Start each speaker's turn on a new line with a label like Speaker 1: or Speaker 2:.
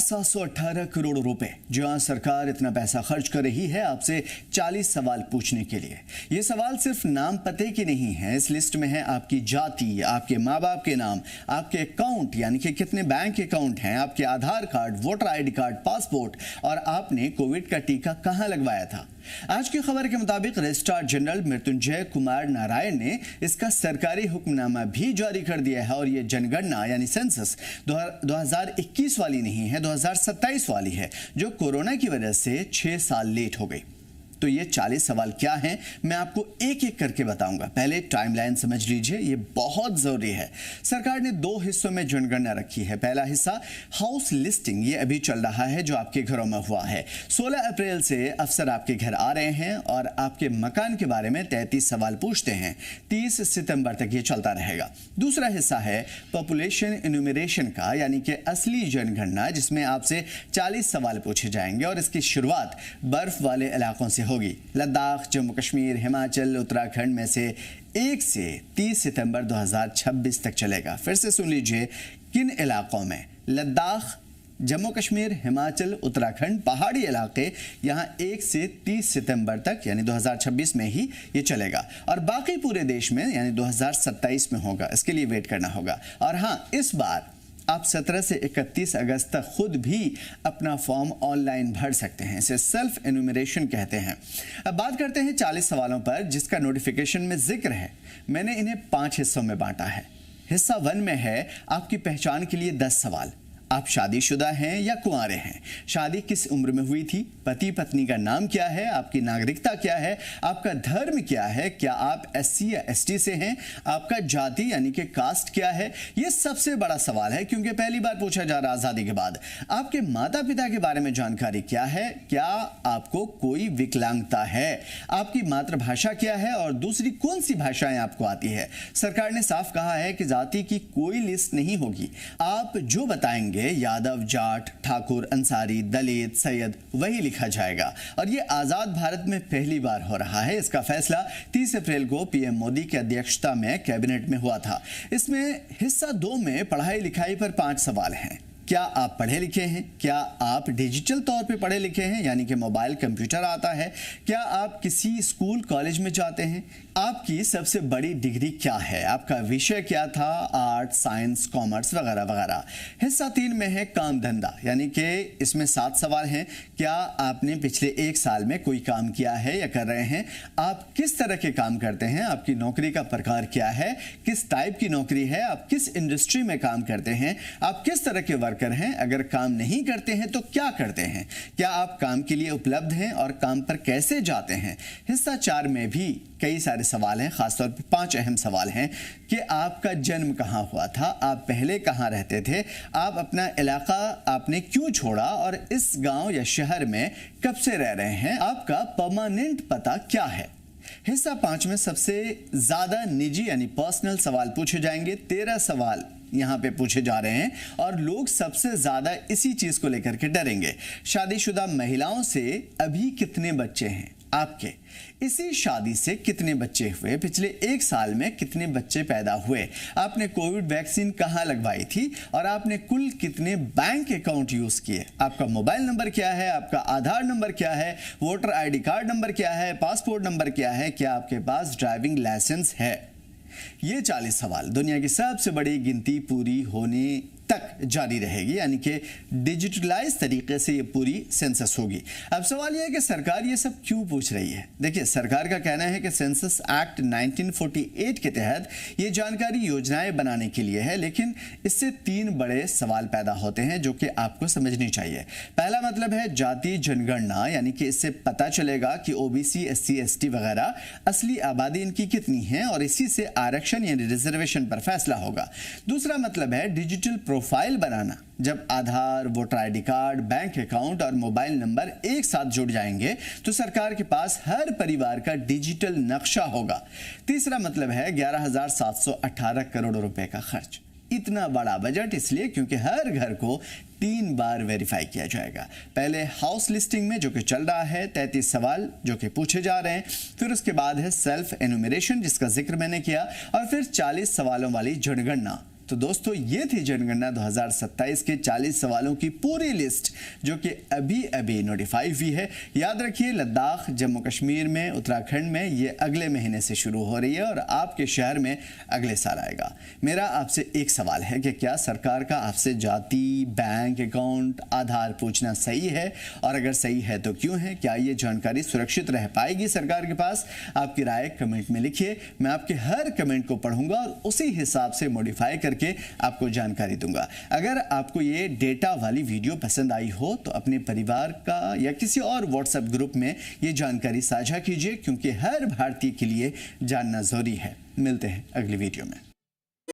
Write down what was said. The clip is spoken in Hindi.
Speaker 1: 718 करोड़ रुपए। जहां सरकार इतना पैसा खर्च कर रही है आपसे 40 सवाल पूछने के लिए। ये सवाल सिर्फ नाम पते के नहीं है। इस लिस्ट में है आपकी जाति, आपके माँ बाप के नाम, आपके अकाउंट यानी कि कितने बैंक अकाउंट हैं, आपके Aadhaar card, voter ID card, passport और आपने कोविड का टीका कहां लगवाया था। आज की खबर के मुताबिक रजिस्ट्रार जनरल मृत्युंजय कुमार नारायण ने इसका सरकारी हुक्मनामा भी जारी कर दिया है और ये जनगणना यानी सेंसस 2021 वाली नहीं है, 2027 वाली है, जो कोरोना की वजह से 6 साल लेट हो गई। तो ये 40 सवाल क्या हैं, मैं आपको एक एक करके बताऊंगा। पहले टाइमलाइन समझ लीजिए, ये बहुत जरूरी है। सरकार ने 2 हिस्सों में जनगणना रखी है। पहला हिस्सा हाउस लिस्टिंग, ये अभी चल रहा है, जो आपके घरों में हुआ है। 16 अप्रैल से अफसर आपके घर आ रहे हैं और आपके मकान के बारे में 33 सवाल पूछते हैं। 30 सितंबर तक ये चलता रहेगा। दूसरा हिस्सा है पॉपुलेशन इन्यूमरेशन का, यानी कि असली जनगणना, जिसमें आपसे 40 सवाल पूछे जाएंगे और इसकी शुरुआत बर्फ वाले इलाकों से होगी। लद्दाख, जम्मू कश्मीर, हिमाचल, उत्तराखंड में से 1 से 30 सितंबर 2026 तक चलेगा। फिर से सुन लीजिए, किन इलाकों में? लद्दाख, जम्मू कश्मीर, हिमाचल, उत्तराखंड, पहाड़ी इलाके, यहाँ 1 से 30 सितंबर तक यानी 2026 में ही ये चलेगा और बाकी पूरे देश में यानी 2027 में होगा। इसके लिए वेट करना होगा। और हाँ, इस बार आप 17 से 31 अगस्त तक खुद भी अपना फॉर्म ऑनलाइन भर सकते हैं। इसे सेल्फ एन्यूमरेशन कहते हैं। अब बात करते हैं 40 सवालों पर, जिसका नोटिफिकेशन में जिक्र है। मैंने इन्हें 5 हिस्सों में बांटा है। हिस्सा 1 में है आपकी पहचान के लिए 10 सवाल। आप शादीशुदा हैं या कुंवारे हैं? शादी किस उम्र में हुई थी? पति पत्नी का नाम क्या है? आपकी नागरिकता क्या है? आपका धर्म क्या है? क्या आप SC या ST से हैं? आपका जाति यानी कि कास्ट क्या है? ये सबसे बड़ा सवाल है, क्योंकि पहली बार पूछा जा रहा आज़ादी के बाद। आपके माता पिता के बारे में जानकारी क्या है? क्या आपको कोई विकलांगता है? आपकी मातृभाषा क्या है और दूसरी कौन सी भाषाएं आपको आती है? सरकार ने साफ कहा है कि जाति की कोई लिस्ट नहीं होगी। आप जो बताएंगे, यादव, जाट, ठाकुर, अंसारी, दलित, सैयद, वही लिखा जाएगा। और ये आजाद भारत में पहली बार हो रहा है। इसका फैसला 30 अप्रैल को PM मोदी की अध्यक्षता में कैबिनेट में हुआ था। इसमें हिस्सा 2 में पढ़ाई लिखाई पर 5 सवाल हैं। क्या आप पढ़े लिखे हैं? क्या आप डिजिटल तौर पे पढ़े लिखे हैं, यानी कि मोबाइल, कंप्यूटर आता है? क्या आप किसी स्कूल कॉलेज में जाते हैं? आपकी सबसे बड़ी डिग्री क्या है? आपका विषय क्या था? आर्ट, साइंस, कॉमर्स वगैरह वगैरह। हिस्सा 3 में है काम धंधा, यानी कि इसमें 7 सवाल हैं। क्या आपने पिछले 1 साल में कोई काम किया है या कर रहे हैं? आप किस तरह के काम करते हैं? आपकी नौकरी का प्रकार क्या है? किस टाइप की नौकरी है? आप किस इंडस्ट्री में काम करते हैं? आप किस तरह के वर्कर हैं? अगर काम नहीं करते हैं तो क्या करते हैं? क्या आप काम के लिए उपलब्ध हैं और काम पर कैसे जाते हैं? हिस्सा 4 में भी कई सारे सवाल हैं, खासतौर पर 5 अहम सवाल हैं कि आपका जन्म कहाँ हुआ था? आप पहले कहाँ रहते थे? आप अपना इलाका आपने क्यों छोड़ा और इस गांव या शहर में कब से रह रहे हैं? आपका परमानेंट पता क्या है? हिस्सा 5 में सबसे ज्यादा निजी यानी पर्सनल सवाल पूछे जाएंगे। 13 सवाल यहाँ पे पूछे जा रहे हैं और लोग सबसे ज्यादा इसी चीज को लेकर के डरेंगे। शादीशुदा महिलाओं से अभी कितने बच्चे हैं आपके? इसी शादी से कितने बच्चे हुए? पिछले 1 साल में कितने बच्चे पैदा हुए? आपने कोविड वैक्सीन कहाँ लगवाई थी और आपने कुल कितने बैंक अकाउंट यूज किए? आपका मोबाइल नंबर क्या है? आपका आधार नंबर क्या है? वोटर आईडी कार्ड नंबर क्या है? पासपोर्ट नंबर क्या है? क्या आपके पास ड्राइविंग लाइसेंस है? ये 40 सवाल दुनिया की सबसे बड़ी गिनती पूरी होने तक जारी रहेगी, यानी कि डिजिटलाइज तरीके से ये पूरी सेंसस होगी। अब सवाल ये है कि सरकार ये सब क्यों पूछ रही है? देखिए, सरकार का कहना है कि सेंसस एक्ट 1948 के तहत ये जानकारी योजनाएं बनाने के लिए है, लेकिन इससे 3 बड़े सवाल पैदा होते हैं जो कि आपको समझनी चाहिए। पहला मतलब है जाति जनगणना, यानी कि इससे पता चलेगा कि OBC, SC, ST वगैरह असली आबादी इनकी कितनी है और इसी से आरक्षण यानी रिजर्वेशन पर फैसला होगा। दूसरा मतलब है डिजिटल प्रोफाइल बनाना। जब Aadhaar, voter ID card, bank account और मोबाइल नंबर एक साथ जुड़ जाएंगे तो सरकार के पास हर परिवार का डिजिटल नक्शा होगा। तीसरा मतलब है 11,718 करोड़ रुपए का खर्च। इतना बड़ा बजट इसलिए क्योंकि हर घर को 3 बार वेरीफाई किया जाएगा। पहले हाउस लिस्टिंग में जो कि चल रहा है 33 सवाल जो कि पूछे जा रहे हैं, फिर उसके बाद है सेल्फ एनुमरेशन जिसका जिक्र मैंने किया, और फिर 40 सवालों वाली जनगणना। तो दोस्तों ये थी जनगणना 2027 के 40 सवालों की पूरी लिस्ट जो कि अभी अभी नोटिफाई हुई है। याद रखिए, लद्दाख, जम्मू कश्मीर में, उत्तराखंड में ये अगले महीने से शुरू हो रही है और आपके शहर में अगले साल आएगा। मेरा आपसे एक सवाल है कि क्या सरकार का आपसे जाति, बैंक अकाउंट, आधार पूछना सही है, और अगर सही है तो क्यों है? क्या ये जानकारी सुरक्षित रह पाएगी सरकार के पास? आपकी राय कमेंट में लिखिए। मैं आपके हर कमेंट को पढ़ूंगा और उसी हिसाब से मॉडिफाई करके आपको जानकारी दूंगा। अगर आपको ये डेटा वाली वीडियो पसंद आई हो तो अपने परिवार का या किसी और व्हाट्सएप ग्रुप में ये जानकारी साझा कीजिए, क्योंकि हर भारतीय के लिए जानना जरूरी है। मिलते हैं अगली वीडियो में।